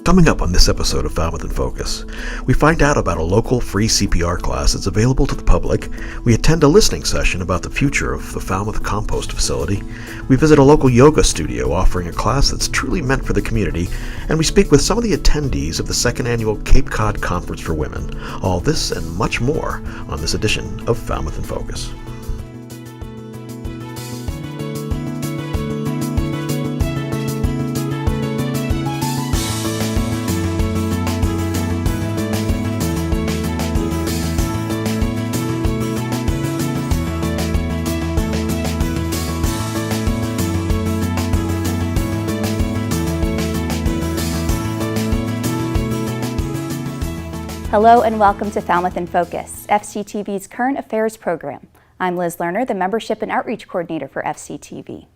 Coming up on this episode of Falmouth in Focus, we find out about a local free CPR class that's available to the public. We attend a listening session about the future of the Falmouth compost facility. We visit a local yoga studio offering a class that's truly meant for the community, and we speak with some of the attendees of the second annual Cape Cod Conference for Women. All this and much more on this edition of Falmouth in Focus. Hello and welcome to Falmouth in Focus, FCTV's current affairs program. I'm Liz Lerner, the Membership and Outreach Coordinator for FCTV.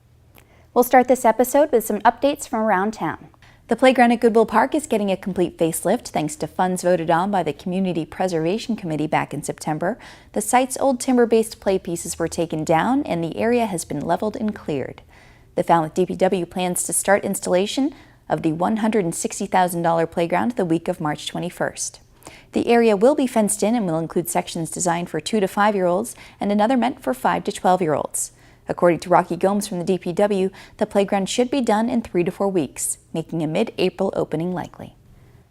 We'll start this episode with some updates from around town. The playground at Goodwill Park is getting a complete facelift thanks to funds voted on by the Community Preservation Committee back in September. The site's old timber-based play pieces were taken down and the area has been leveled and cleared. The Falmouth DPW plans to start installation of the $160,000 playground the week of March 21st. The area will be fenced in and will include sections designed for 2 to 5-year-olds and another meant for 5 to 12-year-olds. According to Rocky Gomes from the DPW, the playground should be done in 3 to 4 weeks, making a mid-April opening likely.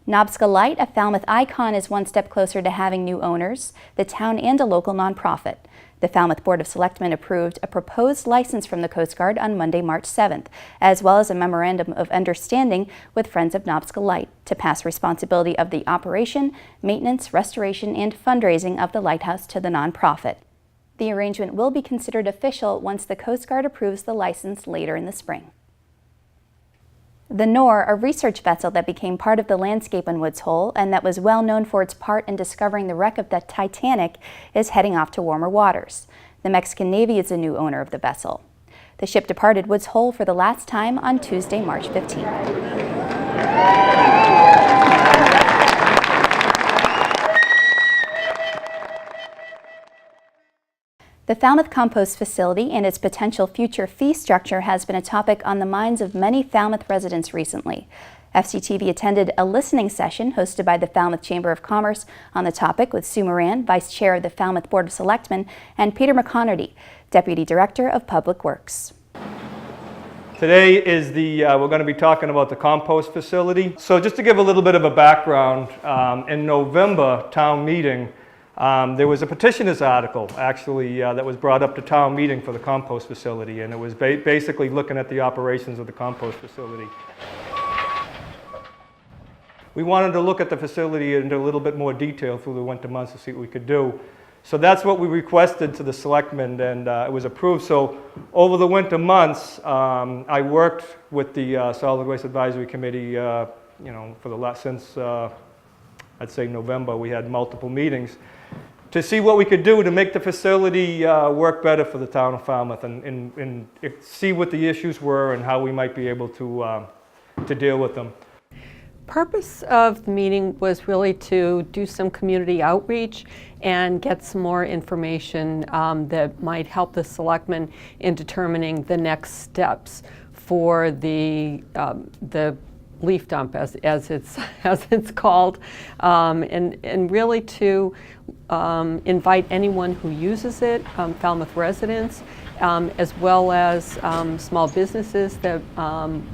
Nobska Light, a Falmouth icon, is one step closer to having new owners, the town and a local nonprofit. The Falmouth Board of Selectmen approved a proposed license from the Coast Guard on Monday, March 7th, as well as a memorandum of understanding with Friends of Nobska Light to pass responsibility of the operation, maintenance, restoration, and fundraising of the lighthouse to the nonprofit. The arrangement will be considered official once the Coast Guard approves the license later in the spring. The Nor, a research vessel that became part of the landscape on Woods Hole and that was well known for its part in discovering the wreck of the Titanic, is heading off to warmer waters. The Mexican Navy is the new owner of the vessel. The ship departed Woods Hole for the last time on Tuesday, March 15th. The Falmouth Compost Facility and its potential future fee structure has been a topic on the minds of many Falmouth residents recently. FCTV attended a listening session hosted by the Falmouth Chamber of Commerce on the topic with Sue Moran, Vice Chair of the Falmouth Board of Selectmen, and Peter McConerty, Deputy Director of Public Works. Today is we're going to be talking about the compost facility. So just to give a little bit of a background, in November town meeting, there was a petitioner's article actually that was brought up to town meeting for the compost facility, and it was basically looking at the operations of the compost facility. We wanted to look at the facility into a little bit more detail through the winter months to see what we could do. So that's what we requested to the selectmen, and it was approved. So over the winter months, I worked with the Solid Waste Advisory Committee, since I'd say November. We had multiple meetings to see what we could do to make the facility work better for the town of Falmouth and see what the issues were and how we might be able to deal with them. Purpose of the meeting was really to do some community outreach and get some more information that might help the selectmen in determining the next steps for the leaf dump, as it's called, and really to invite anyone who uses it, Falmouth residents, as well as small businesses that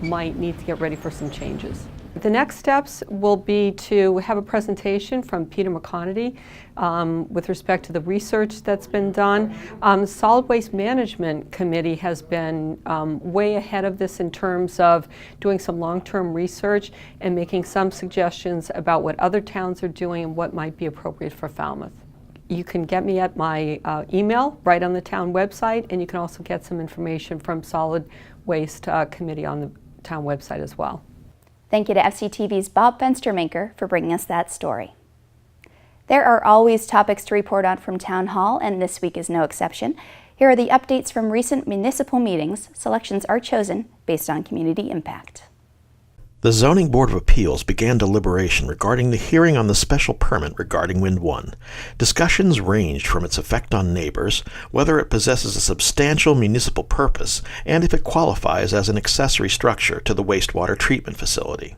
might need to get ready for some changes. The next steps will be to have a presentation from Peter McConerty with respect to the research that's been done. The Solid Waste Management Committee has been way ahead of this in terms of doing some long-term research and making some suggestions about what other towns are doing and what might be appropriate for Falmouth. You can get me at my email right on the town website, and you can also get some information from Solid Waste Committee on the town website as well. Thank you to FCTV's Bob Fenstermaker for bringing us that story. There are always topics to report on from Town Hall, and this week is no exception. Here are the updates from recent municipal meetings. Selections are chosen based on community impact. The Zoning Board of Appeals began deliberation regarding the hearing on the special permit regarding Wind 1. Discussions ranged from its effect on neighbors, whether it possesses a substantial municipal purpose, and if it qualifies as an accessory structure to the wastewater treatment facility.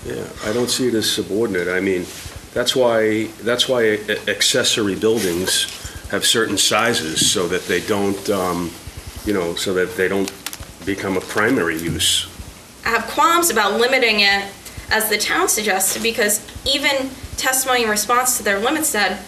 Yeah, I don't see it as subordinate. I mean, that's why accessory buildings have certain sizes so that they don't, so that they don't become a primary use. I have qualms about limiting it as the town suggested, because even testimony in response to their limit said,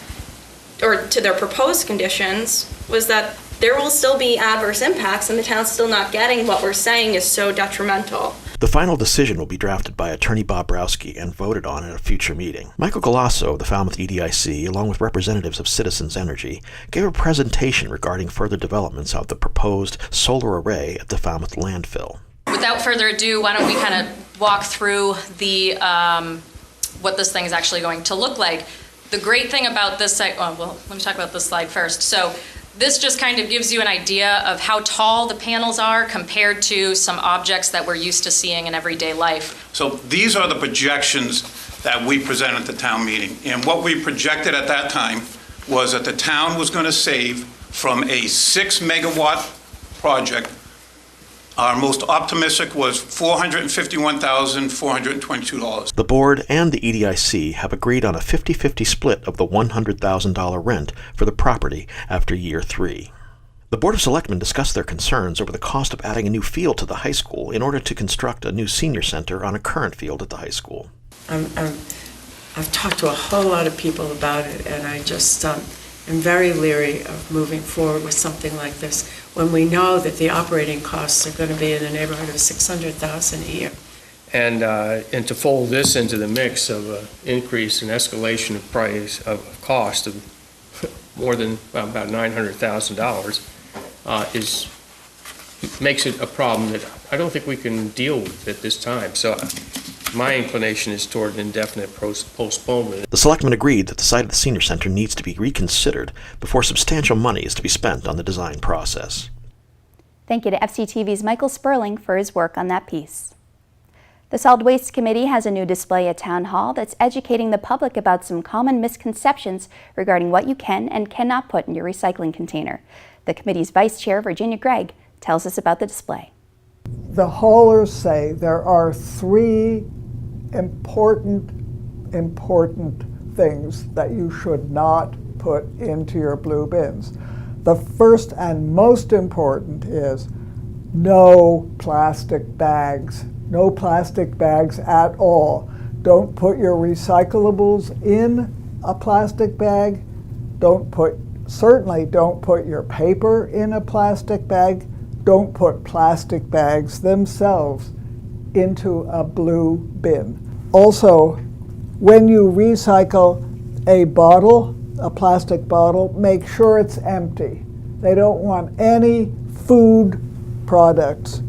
or to their proposed conditions, was that there will still be adverse impacts and the town's still not getting what we're saying is so detrimental. The final decision will be drafted by Attorney Bob Browski and voted on at a future meeting. Michael Galasso of the Falmouth EDIC, along with representatives of Citizens Energy, gave a presentation regarding further developments of the proposed solar array at the Falmouth landfill. Without further ado, why don't we kind of walk through the what this thing is actually going to look like. The great thing about this site, well, let me talk about this slide first. So this just kind of gives you an idea of how tall the panels are compared to some objects that we're used to seeing in everyday life. So these are the projections that we presented at the town meeting. And what we projected at that time was that the town was going to save from a 6 megawatt project. Our most optimistic was $451,422. The board and the EDIC have agreed on a 50-50 split of the $100,000 rent for the property after year 3. The Board of Selectmen discussed their concerns over the cost of adding a new field to the high school in order to construct a new senior center on a current field at the high school. I've talked to a whole lot of people about it, and I just am very leery of moving forward with something like this when we know that the operating costs are going to be in the neighborhood of $600,000 a year. And to fold this into the mix of an increase and escalation of price of cost of more than about $900,000 makes it a problem that I don't think we can deal with at this time. So my inclination is toward an indefinite postponement. The selectmen agreed that the site of the senior center needs to be reconsidered before substantial money is to be spent on the design process. Thank you to FCTV's Michael Sperling for his work on that piece. The Solid Waste Committee has a new display at Town Hall that's educating the public about some common misconceptions regarding what you can and cannot put in your recycling container. The committee's Vice Chair, Virginia Gregg, tells us about the display. The haulers say there are 3 important things that you should not put into your blue bins. The first and most important is no plastic bags. No plastic bags at all. Don't put your recyclables in a plastic bag. Certainly don't put your paper in a plastic bag. Don't put plastic bags themselves into a blue bin. Also, when you recycle a bottle, a plastic bottle, make sure it's empty. They don't want any food products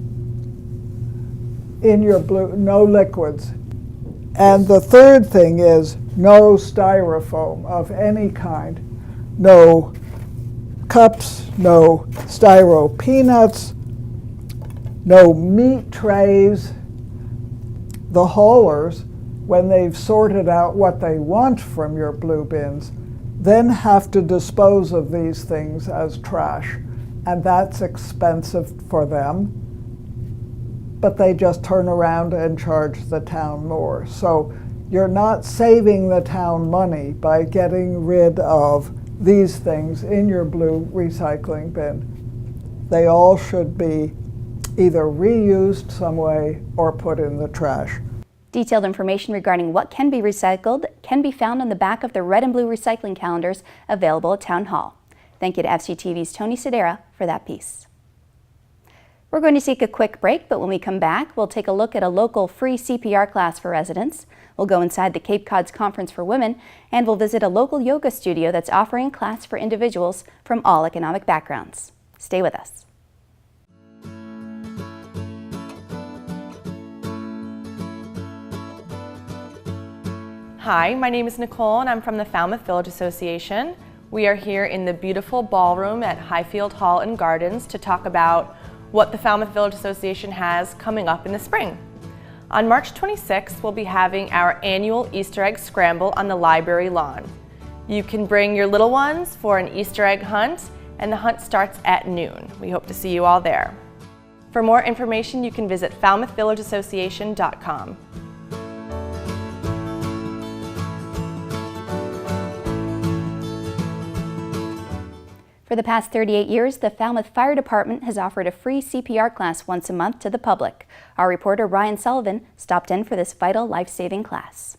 in your blue, no liquids. And the third thing is no styrofoam of any kind. No cups, no styro peanuts, no meat trays. The haulers, when they've sorted out what they want from your blue bins, then have to dispose of these things as trash. And that's expensive for them, but they just turn around and charge the town more. So you're not saving the town money by getting rid of these things in your blue recycling bin. They all should be either reused some way or put in the trash. Detailed information regarding what can be recycled can be found on the back of the red and blue recycling calendars available at Town Hall. Thank you to FCTV's Tony Sedera for that piece. We're going to take a quick break, but when we come back, we'll take a look at a local free CPR class for residents. We'll go inside the Cape Cod's Conference for Women, and we'll visit a local yoga studio that's offering a class for individuals from all economic backgrounds. Stay with us. Hi, my name is Nicole and I'm from the Falmouth Village Association. We are here in the beautiful ballroom at Highfield Hall and Gardens to talk about what the Falmouth Village Association has coming up in the spring. On March 26th, we'll be having our annual Easter egg scramble on the library lawn. You can bring your little ones for an Easter egg hunt, and the hunt starts at noon. We hope to see you all there. For more information, you can visit falmouthvillageassociation.com. For the past 38 years, the Falmouth Fire Department has offered a free CPR class once a month to the public. Our reporter Ryan Sullivan stopped in for this vital life-saving class.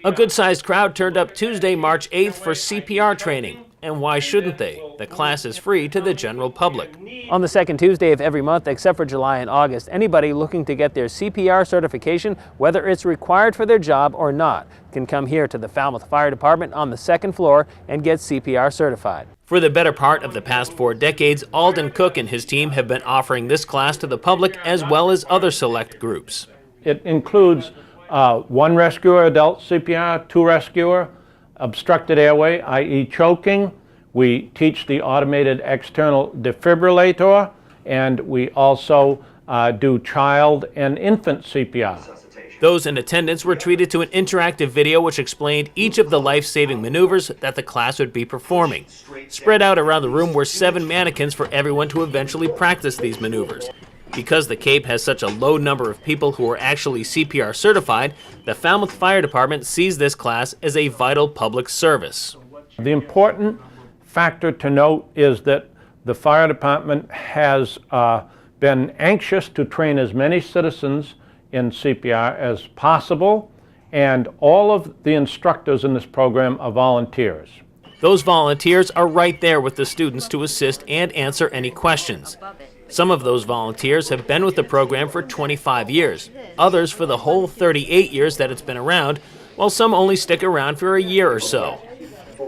A good-sized crowd turned up Tuesday, March 8th for CPR training. And why shouldn't they? The class is free to the general public. On the second Tuesday of every month, except for July and August, anybody looking to get their CPR certification, whether it's required for their job or not, can come here to the Falmouth Fire Department on the second floor and get CPR certified. For the better part of the past 4 decades, Alden Cook and his team have been offering this class to the public as well as other select groups. It includes 1 rescuer, adult CPR, 2 rescuer, obstructed airway, i.e. choking. We teach the automated external defibrillator, and we also do child and infant CPR. Those in attendance were treated to an interactive video which explained each of the life-saving maneuvers that the class would be performing. Spread out around the room were 7 mannequins for everyone to eventually practice these maneuvers. Because the Cape has such a low number of people who are actually CPR certified, the Falmouth Fire Department sees this class as a vital public service. The important factor to note is that the fire department has been anxious to train as many citizens in CPR as possible, and all of the instructors in this program are volunteers. Those volunteers are right there with the students to assist and answer any questions. Some of those volunteers have been with the program for 25 years, others for the whole 38 years that it's been around, while some only stick around for a year or so.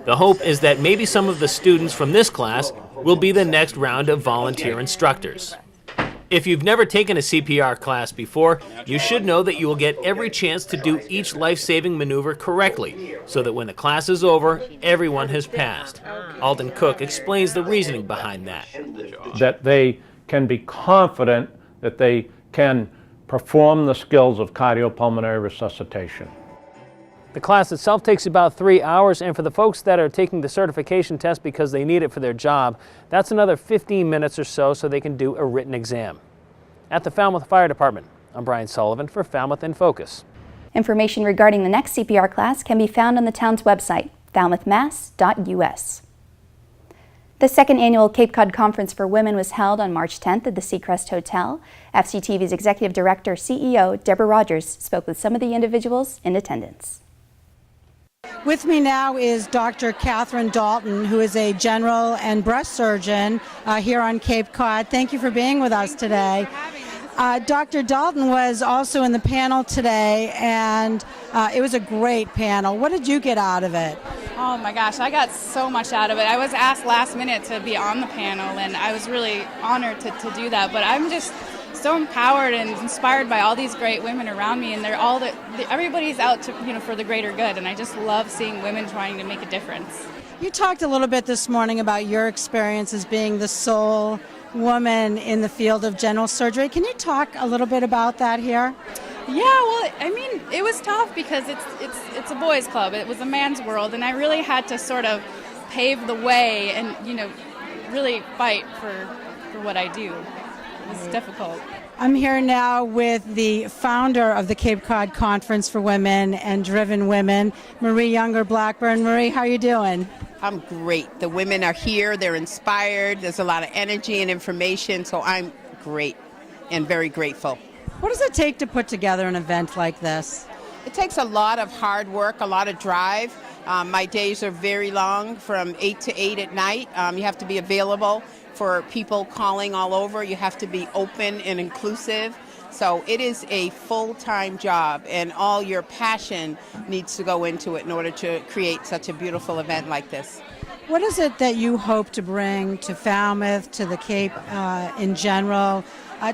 The hope is that maybe some of the students from this class will be the next round of volunteer instructors. If you've never taken a CPR class before, you should know that you will get every chance to do each life-saving maneuver correctly, so that when the class is over, everyone has passed. Alden Cook explains the reasoning behind that. That they can be confident that they can perform the skills of cardiopulmonary resuscitation. The class itself takes about 3 hours, and for the folks that are taking the certification test because they need it for their job, that's another 15 minutes or so they can do a written exam. At the Falmouth Fire Department, I'm Brian Sullivan for Falmouth in Focus. Information regarding the next CPR class can be found on the town's website, falmouthmass.us. The second annual Cape Cod Conference for Women was held on March 10th at the Seacrest Hotel. FCTV's Executive Director, CEO, Deborah Rogers, spoke with some of the individuals in attendance. With me now is Dr. Catherine Dalton, who is a general and breast surgeon here on Cape Cod. Thank you for being with us today. Dr. Dalton was also in the panel today, and it was a great panel. What did you get out of it? Oh my gosh, I got so much out of it. I was asked last minute to be on the panel, and I was really honored to do that. But I'm just so empowered and inspired by all these great women around me, and they're all everybody's out to for the greater good, and I just love seeing women trying to make a difference. You talked a little bit this morning about your experience as being the sole woman in the field of general surgery. Can you talk a little bit about that here? Yeah, well, I mean, it was tough because it's a boys' club. It was a man's world, and I really had to sort of pave the way and really fight for what I do. It was difficult. I'm here now with the founder of the Cape Cod Conference for Women and Driven Women, Marie Younger-Blackburn. Marie, how are you doing? I'm great. The women are here. They're inspired. There's a lot of energy and information, so I'm great and very grateful. What does it take to put together an event like this? It takes a lot of hard work, a lot of drive. My days are very long, from 8 to 8 at night. You have to be available for people calling all over. You have to be open and inclusive. So it is a full-time job, and all your passion needs to go into it in order to create such a beautiful event like this. What is it that you hope to bring to Falmouth, to the Cape in general,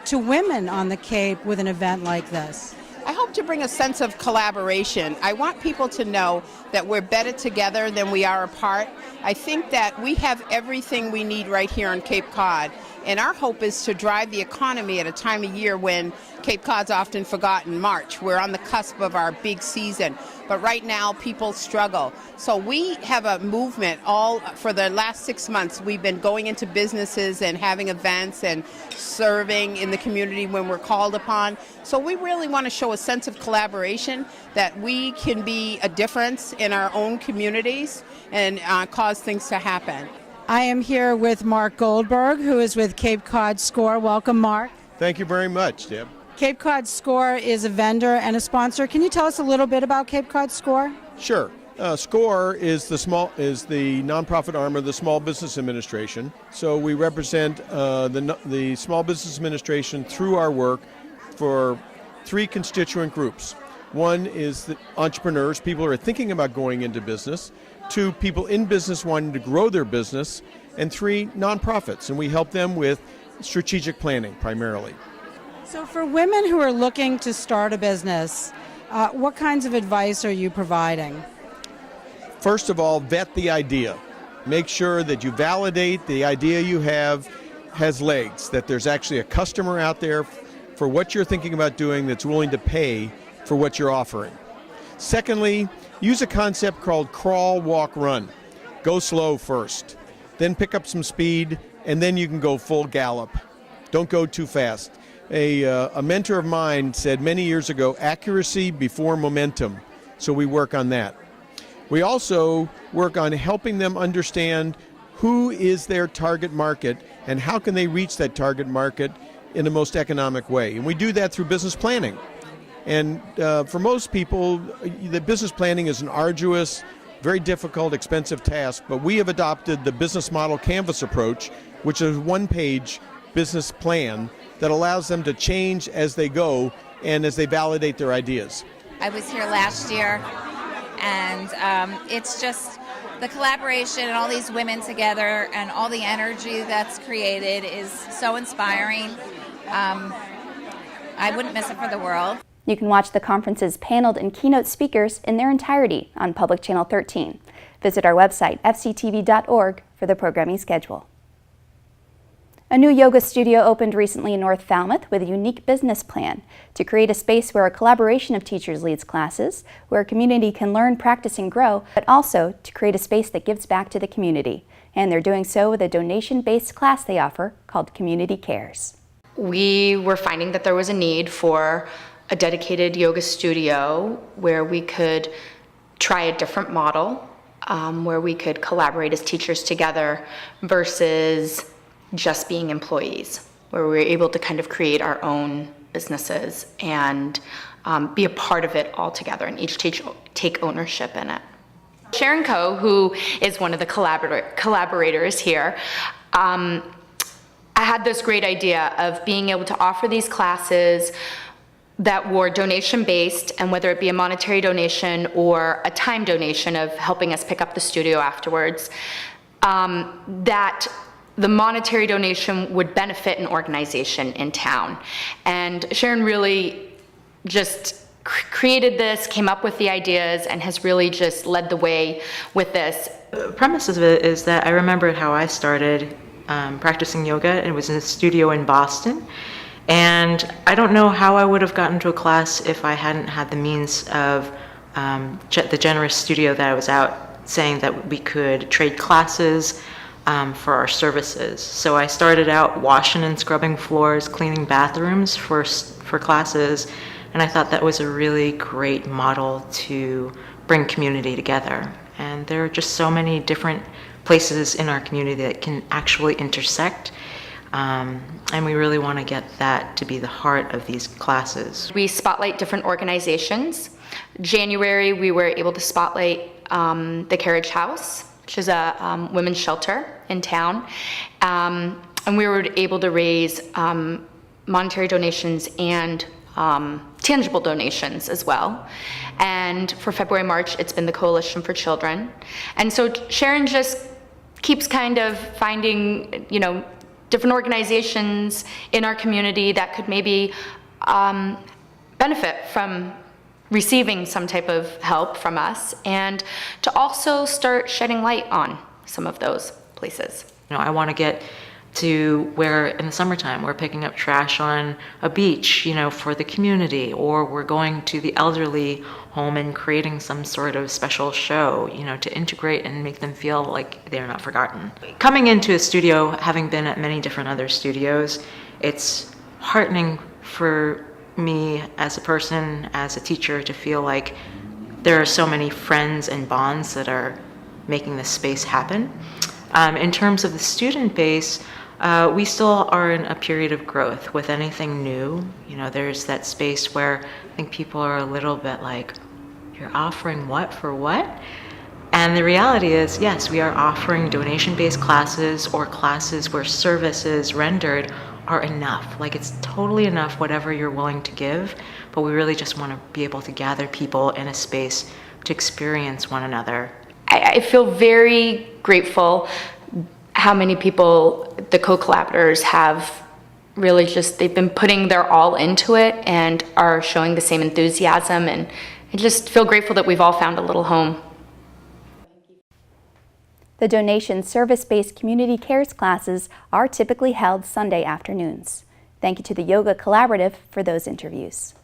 to women on the Cape with an event like this? I hope to bring a sense of collaboration. I want people to know that we're better together than we are apart. I think that we have everything we need right here on Cape Cod, and our hope is to drive the economy at a time of year when Cape Cod's often forgotten. March, we're on the cusp of our big season, but right now people struggle. So we have a movement for the last 6 months. We've been going into businesses and having events and serving in the community when we're called upon. So we really want to show a sense of collaboration, that we can be a difference in our own communities and cause things to happen. I am here with Mark Goldberg, who is with Cape Cod SCORE. Welcome, Mark. Thank you very much, Deb. Cape Cod SCORE is a vendor and a sponsor. Can you tell us a little bit about Cape Cod SCORE? Sure. SCORE is the nonprofit arm of the Small Business Administration. So we represent the Small Business Administration through our work for 3 constituent groups. One is the entrepreneurs, people who are thinking about going into business. 2, people in business wanting to grow their business. And 3, nonprofits. And we help them with strategic planning primarily. So for women who are looking to start a business, what kinds of advice are you providing? First of all, vet the idea. Make sure that you validate the idea you have has legs, that there's actually a customer out there for what you're thinking about doing that's willing to pay for what you're offering. Secondly, use a concept called crawl, walk, run. Go slow first, then pick up some speed, and then you can go full gallop. Don't go too fast. A mentor of mine said many years ago, accuracy before momentum. So we work on that. We also work on helping them understand who is their target market and how can they reach that target market in the most economic way. And we do that through business planning. And for most people, the business planning is an arduous, very difficult, expensive task, but we have adopted the business model canvas approach, which is a one-page business plan that allows them to change as they go and as they validate their ideas. I was here last year, and it's just the collaboration and all these women together and all the energy that's created is so inspiring. I wouldn't miss it for the world. You can watch the conference's paneled and keynote speakers in their entirety on Public Channel 13. Visit our website, fctv.org, for the programming schedule. A new yoga studio opened recently in North Falmouth with a unique business plan to create a space where a collaboration of teachers leads classes, where a community can learn, practice, and grow, but also to create a space that gives back to the community. And they're doing so with a donation-based class they offer called Community Cares. We were finding that there was a need for a dedicated yoga studio where we could try a different model, where we could collaborate as teachers together versus just being employees, where we were able to kind of create our own businesses and be a part of it all together and each take ownership in it. Sharon Coe, who is one of the collaborators here, I had this great idea of being able to offer these classes that were donation-based, and whether it be a monetary donation or a time donation of helping us pick up the studio afterwards, that the monetary donation would benefit an organization in town. And Sharon really just created this, came up with the ideas, and has really just led the way with this. The premise of it is that I remember how I started practicing yoga. It was in a studio in Boston. And I don't know how I would have gotten to a class if I hadn't had the means of the generous studio that I was out saying that we could trade classes for our services. So I started out washing and scrubbing floors, cleaning bathrooms for classes, and I thought that was a really great model to bring community together. And there are just so many different places in our community that can actually intersect. And we really want to get that to be the heart of these classes. We spotlight different organizations. January, we were able to spotlight the Carriage House, which is a women's shelter in town. And we were able to raise monetary donations and tangible donations as well. And for February, March, it's been the Coalition for Children. And so Sharon just keeps kind of finding, different organizations in our community that could maybe benefit from receiving some type of help from us, and to also start shedding light on some of those places. I want to get to where in the summertime we're picking up trash on a beach, for the community, or we're going to the elderly home and creating some sort of special show, to integrate and make them feel like they're not forgotten. Coming into a studio, having been at many different other studios, it's heartening for me as a person, as a teacher, to feel like there are so many friends and bonds that are making this space happen. In terms of the student base, we still are in a period of growth with anything new. You know, there's that space where I think people are a little bit like, you're offering what for what? And the reality is, yes, we are offering donation-based classes or classes where services rendered are enough. Like, it's totally enough whatever you're willing to give, but we really just want to be able to gather people in a space to experience one another. I feel very grateful how many people, the co-collaborators, have really they've been putting their all into it and are showing the same enthusiasm, and I just feel grateful that we've all found a little home. The donation service-based community cares classes are typically held Sunday afternoons. Thank you to the Yoga Collaborative for those interviews.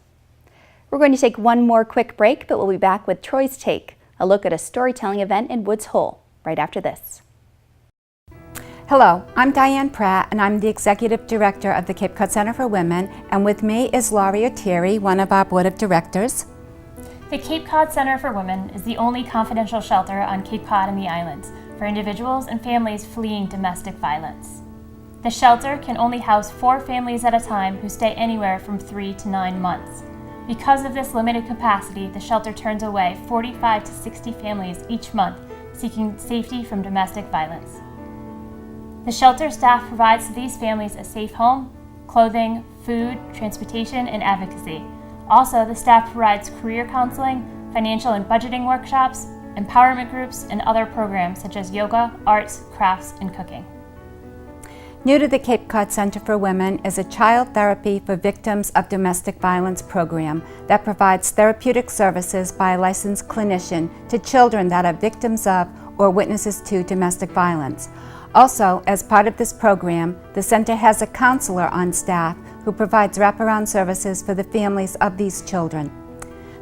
We're going to take one more quick break, but we'll be back with Troy's Take, a look at a storytelling event in Woods Hole, right after this. Hello, I'm Diane Pratt, and I'm the Executive Director of the Cape Cod Center for Women, and with me is Laurie O'Teary, one of our Board of Directors. The Cape Cod Center for Women is the only confidential shelter on Cape Cod and the islands for individuals and families fleeing domestic violence. The shelter can only house 4 families at a time who stay anywhere from 3 to 9 months. Because of this limited capacity, the shelter turns away 45 to 60 families each month seeking safety from domestic violence. The shelter staff provides to these families a safe home, clothing, food, transportation, and advocacy. Also, the staff provides career counseling, financial and budgeting workshops, empowerment groups, and other programs such as yoga, arts, crafts, and cooking. New to the Cape Cod Center for Women is a child therapy for victims of domestic violence program that provides therapeutic services by a licensed clinician to children that are victims of or witnesses to domestic violence. Also, as part of this program, the center has a counselor on staff who provides wraparound services for the families of these children.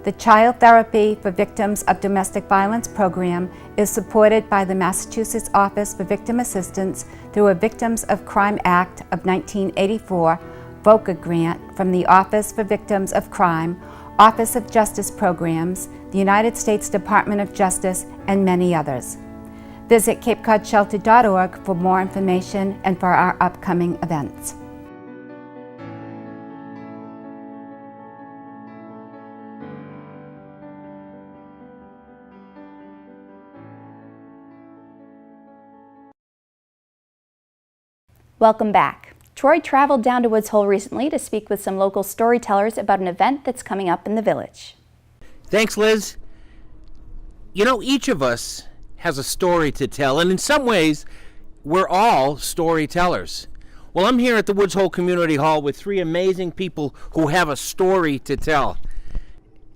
The Child Therapy for Victims of Domestic Violence program is supported by the Massachusetts Office for Victim Assistance through a Victims of Crime Act of 1984 VOCA grant from the Office for Victims of Crime, Office of Justice Programs, the United States Department of Justice, and many others. Visit capecodshelter.org for more information and for our upcoming events. Welcome back. Troy traveled down to Woods Hole recently to speak with some local storytellers about an event that's coming up in the village. Thanks, Liz. You know, each of us has a story to tell, and in some ways, we're all storytellers. Well, I'm here at the Woods Hole Community Hall with 3 amazing people who have a story to tell.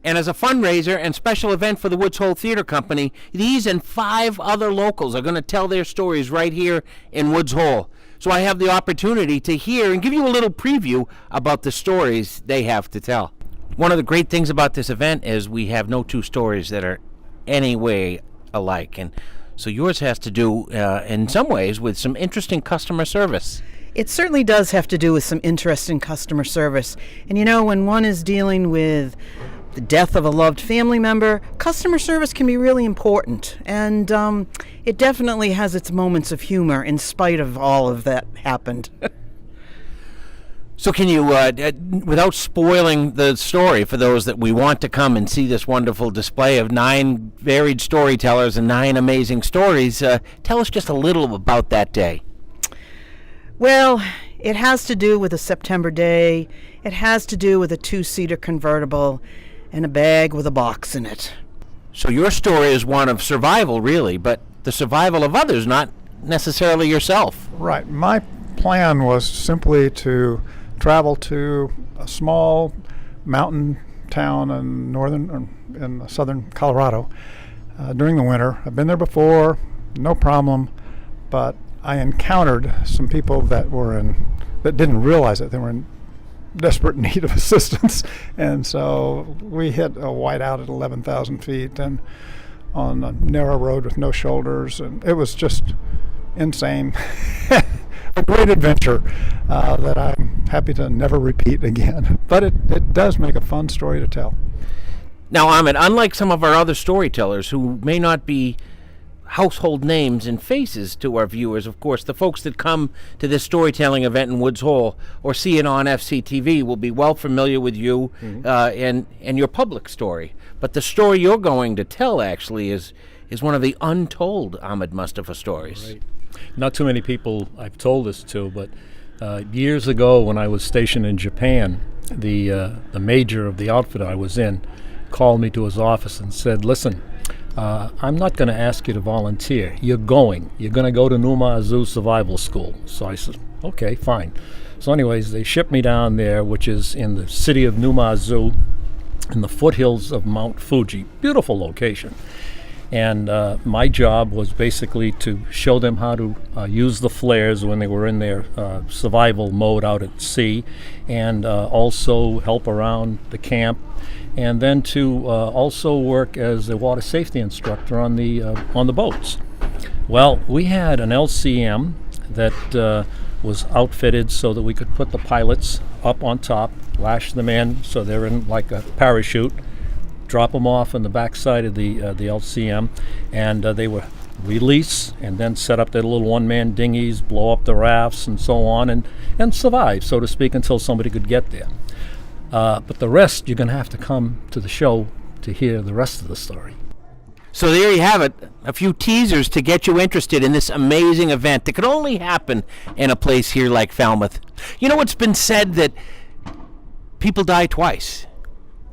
And as a fundraiser and special event for the Woods Hole Theater Company, these and 5 other locals are going to tell their stories right here in Woods Hole. So I have the opportunity to hear and give you a little preview about the stories they have to tell. One of the great things about this event is we have no 2 stories that are any way alike. And so yours has to do, in some ways, with some interesting customer service. It certainly does have to do with some interesting customer service. And you know, when one is dealing with the death of a loved family member, customer service can be really important. And it definitely has its moments of humor in spite of all of that happened. So can you, without spoiling the story for those that we want to come and see this wonderful display of 9 varied storytellers and 9 amazing stories, tell us just a little about that day. Well, it has to do with a September day. It has to do with a 2-seater convertible and a bag with a box in it. So your story is one of survival, really, but the survival of others, not necessarily yourself. Right. My plan was simply to travel to a small mountain town in southern Colorado during the winter. I've been there before, no problem, but I encountered some people that didn't realize it. They were in desperate need of assistance, and so we hit a whiteout at 11,000 feet and on a narrow road with no shoulders, and it was just insane. A great adventure that I'm happy to never repeat again, but it does make a fun story to tell. Now, Ahmed, unlike some of our other storytellers who may not be household names and faces to our viewers. Of course, the folks that come to this storytelling event in Woods Hole or see it on FCTV will be well familiar with you and your public story. But the story you're going to tell actually is one of the untold Ahmed Mustafa stories. Right. Not too many people I've told this to, but years ago when I was stationed in Japan, the major of the outfit I was in called me to his office and said, listen, I'm not going to ask you to volunteer. You're going to go to Numa Azu Survival School. So I said, okay, fine. So anyways, they shipped me down there, which is in the city of Numa Azu, in the foothills of Mount Fuji. Beautiful location. And my job was basically to show them how to use the flares when they were in their survival mode out at sea, and also help around the camp, and then to also work as a water safety instructor on the boats. Well, we had an LCM that was outfitted so that we could put the pilots up on top, lash them in so they're in like a parachute, drop them off on the backside of the LCM, and they were release and then set up their little one-man dinghies, blow up the rafts and so on, and survive, so to speak, until somebody could get there. But the rest, you're going to have to come to the show to hear the rest of the story. So there you have it, a few teasers to get you interested in this amazing event that could only happen in a place here like Falmouth. You know, it's been said that people die twice.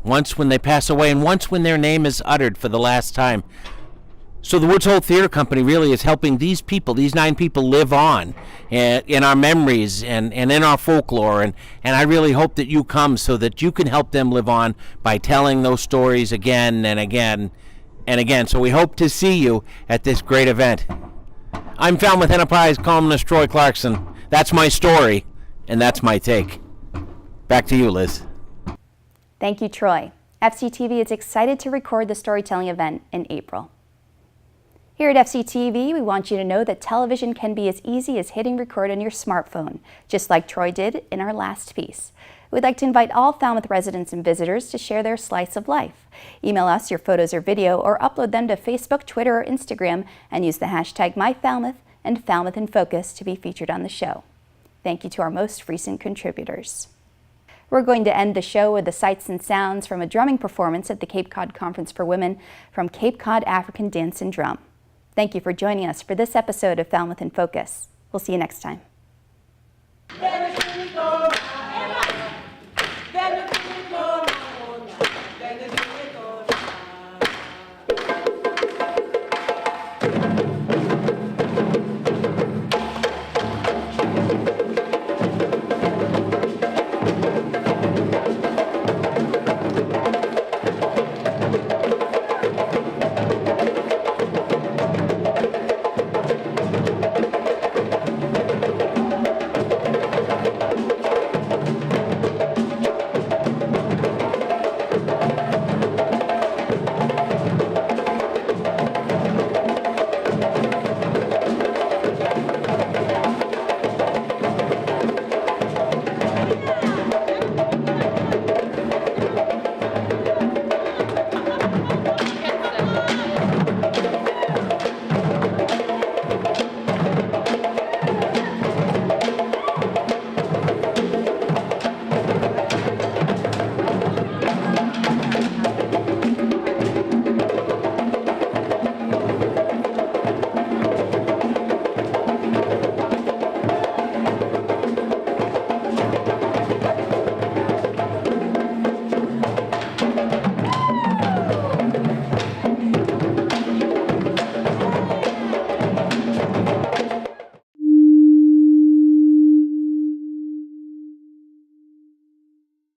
Once when they pass away, and once when their name is uttered for the last time. So the Woods Hole Theater Company really is helping these people, these 9 people, live on in our memories and in our folklore. And I really hope that you come so that you can help them live on by telling those stories again and again and again. So we hope to see you at this great event. I'm Falmouth Enterprise columnist Troy Clarkson. That's my story, and that's my take. Back to you, Liz. Thank you, Troy. FCTV is excited to record the storytelling event in April. Here at FCTV, we want you to know that television can be as easy as hitting record on your smartphone, just like Troy did in our last piece. We'd like to invite all Falmouth residents and visitors to share their slice of life. Email us your photos or video, or upload them to Facebook, Twitter, or Instagram, and use the hashtag MyFalmouth and Falmouth in Focus to be featured on the show. Thank you to our most recent contributors. We're going to end the show with the sights and sounds from a drumming performance at the Cape Cod Conference for Women from Cape Cod African Dance and Drum. Thank you for joining us for this episode of Falmouth in Focus. We'll see you next time.